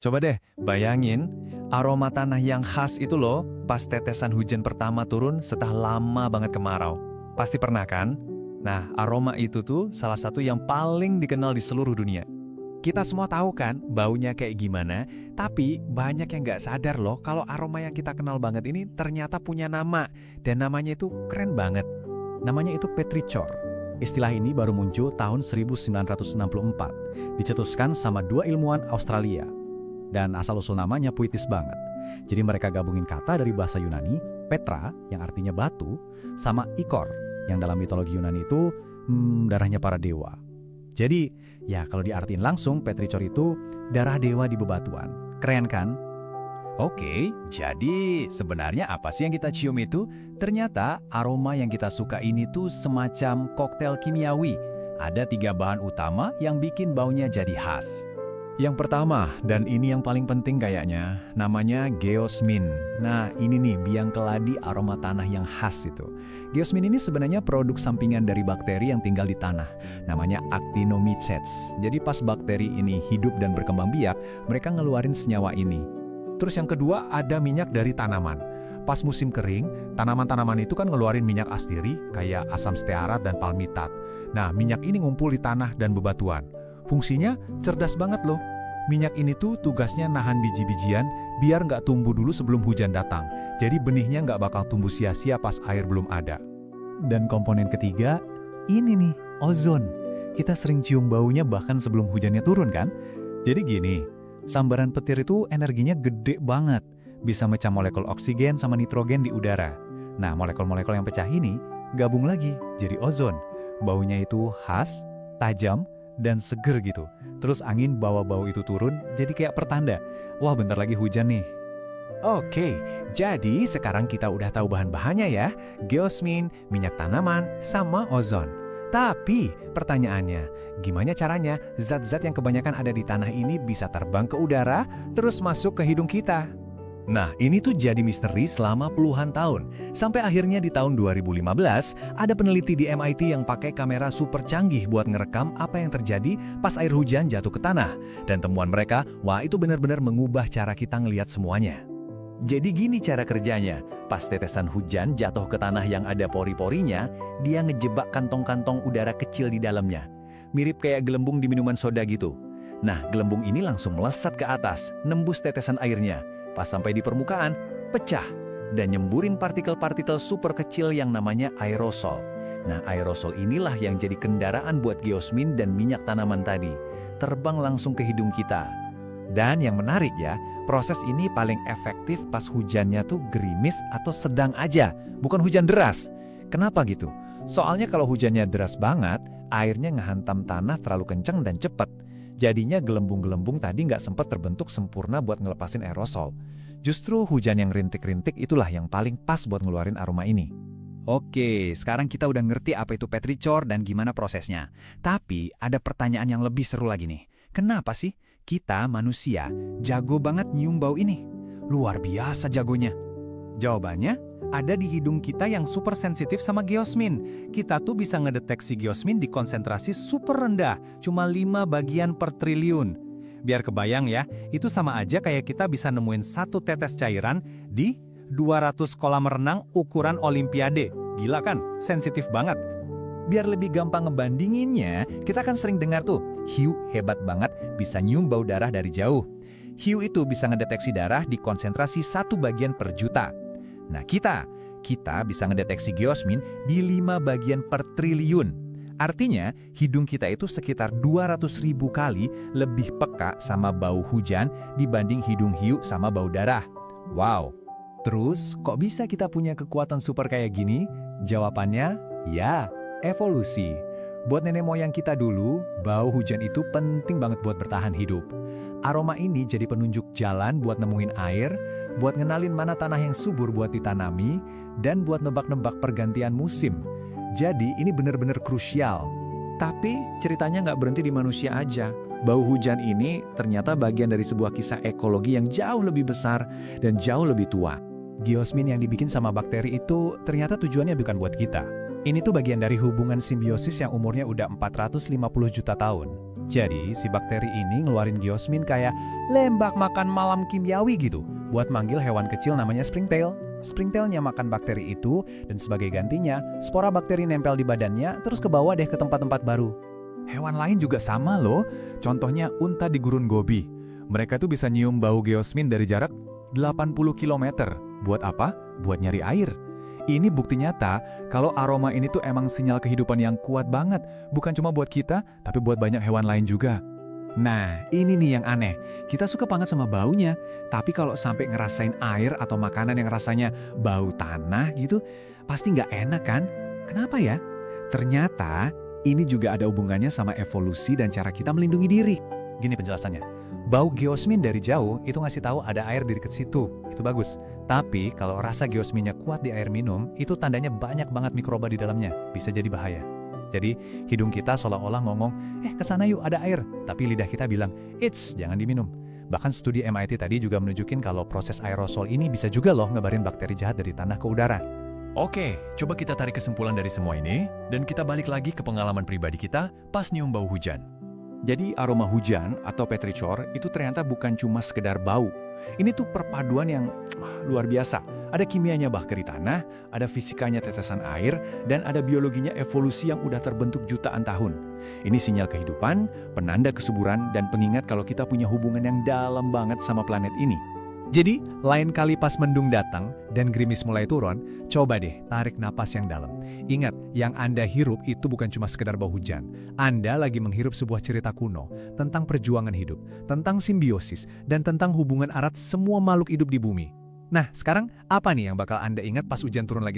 Coba deh bayangin aroma tanah yang khas itu loh pas tetesan hujan pertama turun setelah lama banget kemarau. Pasti pernah kan? Nah, aroma itu tuh salah satu yang paling dikenal di seluruh dunia. Kita semua tahu kan baunya kayak gimana, tapi banyak yang nggak sadar loh kalau aroma yang kita kenal banget ini ternyata punya nama, dan namanya itu keren banget. Namanya itu petrichor. Istilah ini baru muncul tahun 1964, dicetuskan sama dua ilmuwan Australia. Dan asal-usul namanya puitis banget. Jadi mereka gabungin kata dari bahasa Yunani, petra, yang artinya batu, sama ikor, yang dalam mitologi Yunani itu darahnya para dewa. Jadi, ya kalau diartiin langsung, petrichor itu darah dewa di bebatuan. Keren kan? Oke, jadi sebenarnya apa sih yang kita cium itu? Ternyata aroma yang kita suka ini tuh semacam koktail kimiawi. Ada 3 bahan utama yang bikin baunya jadi khas. Yang pertama, dan ini yang paling penting kayaknya, namanya geosmin. Nah, ini nih biang keladi aroma tanah yang khas itu. Geosmin ini sebenarnya produk sampingan dari bakteri yang tinggal di tanah. Namanya actinomycetes. Jadi pas bakteri ini hidup dan berkembang biak, mereka ngeluarin senyawa ini. Terus yang kedua, ada minyak dari tanaman. Pas musim kering, tanaman-tanaman itu kan ngeluarin minyak astiri, kayak asam stearat dan palmitat. Nah, minyak ini ngumpul di tanah dan bebatuan. Fungsinya cerdas banget loh. Minyak ini tuh tugasnya nahan biji-bijian biar nggak tumbuh dulu sebelum hujan datang. Jadi benihnya nggak bakal tumbuh sia-sia pas air belum ada. Dan komponen ketiga, ini nih, ozon. Kita sering cium baunya bahkan sebelum hujannya turun kan? Jadi gini, sambaran petir itu energinya gede banget. Bisa mecah molekul oksigen sama nitrogen di udara. Nah, molekul-molekul yang pecah ini gabung lagi jadi ozon. Baunya itu khas, tajam, dan seger gitu. Terus angin bawa bau itu turun jadi kayak pertanda. Wah, bentar lagi hujan nih. Oke, jadi sekarang kita udah tahu bahan-bahannya ya. Geosmin, minyak tanaman, sama ozon. Tapi pertanyaannya, gimana caranya zat-zat yang kebanyakan ada di tanah ini bisa terbang ke udara terus masuk ke hidung kita? Nah, ini tuh jadi misteri selama puluhan tahun. Sampai akhirnya di tahun 2015, ada peneliti di MIT yang pakai kamera super canggih buat ngerekam apa yang terjadi pas air hujan jatuh ke tanah. Dan temuan mereka, wah itu benar-benar mengubah cara kita ngelihat semuanya. Jadi gini cara kerjanya, pas tetesan hujan jatuh ke tanah yang ada pori-porinya, dia ngejebak kantong-kantong udara kecil di dalamnya. Mirip kayak gelembung di minuman soda gitu. Nah, gelembung ini langsung melesat ke atas, nembus tetesan airnya. Pas sampai di permukaan, pecah dan nyemburin partikel-partikel super kecil yang namanya aerosol. Nah, aerosol inilah yang jadi kendaraan buat geosmin dan minyak tanaman tadi. Terbang langsung ke hidung kita. Dan yang menarik ya, proses ini paling efektif pas hujannya tuh gerimis atau sedang aja, bukan hujan deras. Kenapa gitu? Soalnya kalau hujannya deras banget, airnya ngehantam tanah terlalu kencang dan cepat. Jadinya gelembung-gelembung tadi nggak sempat terbentuk sempurna buat ngelepasin aerosol. Justru hujan yang rintik-rintik itulah yang paling pas buat ngeluarin aroma ini. Oke, sekarang kita udah ngerti apa itu petrichor dan gimana prosesnya. Tapi ada pertanyaan yang lebih seru lagi nih. Kenapa sih kita manusia jago banget nyium bau ini? Luar biasa jagonya. Jawabannya ada di hidung kita yang super sensitif sama geosmin. Kita tuh bisa ngedeteksi geosmin di konsentrasi super rendah, cuma 5 bagian per triliun. Biar kebayang ya, itu sama aja kayak kita bisa nemuin 1 tetes cairan di 200 kolam renang ukuran olimpiade. Gila kan? Sensitif banget. Biar lebih gampang ngebandinginnya, kita kan sering dengar tuh, hiu hebat banget bisa nyium bau darah dari jauh. Hiu itu bisa ngedeteksi darah di konsentrasi 1 bagian per juta. Nah, kita bisa ngedeteksi geosmin di 5 bagian per triliun. Artinya, hidung kita itu sekitar 200.000 kali lebih peka sama bau hujan dibanding hidung hiu sama bau darah. Wow! Terus, kok bisa kita punya kekuatan super kayak gini? Jawabannya, ya, evolusi. Buat nenek moyang kita dulu, bau hujan itu penting banget buat bertahan hidup. Aroma ini jadi penunjuk jalan buat nemuin air, buat ngenalin mana tanah yang subur buat ditanami, dan buat nebak-nebak pergantian musim. Jadi ini benar-benar krusial. Tapi ceritanya nggak berhenti di manusia aja. Bau hujan ini ternyata bagian dari sebuah kisah ekologi yang jauh lebih besar dan jauh lebih tua. Geosmin yang dibikin sama bakteri itu ternyata tujuannya bukan buat kita. Ini tuh bagian dari hubungan simbiosis yang umurnya udah 450 juta tahun. Jadi, si bakteri ini ngeluarin geosmin kayak lembak makan malam kimiawi gitu, buat manggil hewan kecil namanya springtail. Springtailnya makan bakteri itu, dan sebagai gantinya, spora bakteri nempel di badannya, terus ke bawah deh ke tempat-tempat baru. Hewan lain juga sama loh, contohnya unta di gurun Gobi. Mereka tuh bisa nyium bau geosmin dari jarak 80 km. Buat apa? Buat nyari air. Ini bukti nyata kalau aroma ini tuh emang sinyal kehidupan yang kuat banget. Bukan cuma buat kita, tapi buat banyak hewan lain juga. Nah, ini nih yang aneh. Kita suka banget sama baunya, tapi kalau sampai ngerasain air atau makanan yang rasanya bau tanah gitu, pasti nggak enak kan? Kenapa ya? Ternyata ini juga ada hubungannya sama evolusi dan cara kita melindungi diri. Gini penjelasannya. Bau geosmin dari jauh itu ngasih tahu ada air di dekat situ. Itu bagus. Tapi kalau rasa geosminnya kuat di air minum, itu tandanya banyak banget mikroba di dalamnya. Bisa jadi bahaya. Jadi, hidung kita seolah-olah ngomong, kesana yuk ada air. Tapi lidah kita bilang, "Eits, jangan diminum." Bahkan studi MIT tadi juga menunjukin kalau proses aerosol ini bisa juga loh ngebarin bakteri jahat dari tanah ke udara. Oke, coba kita tarik kesimpulan dari semua ini, dan kita balik lagi ke pengalaman pribadi kita pas nyium bau hujan. Jadi aroma hujan atau petrichor itu ternyata bukan cuma sekedar bau. Ini tuh perpaduan yang luar biasa. Ada kimianya bakteri tanah, ada fisikanya tetesan air, dan ada biologinya evolusi yang udah terbentuk jutaan tahun. Ini sinyal kehidupan, penanda kesuburan, dan pengingat kalau kita punya hubungan yang dalam banget sama planet ini. Jadi, lain kali pas mendung datang dan gerimis mulai turun, coba deh tarik napas yang dalam. Ingat, yang Anda hirup itu bukan cuma sekedar bau hujan. Anda lagi menghirup sebuah cerita kuno tentang perjuangan hidup, tentang simbiosis, dan tentang hubungan erat semua makhluk hidup di bumi. Nah, sekarang apa nih yang bakal Anda ingat pas hujan turun lagi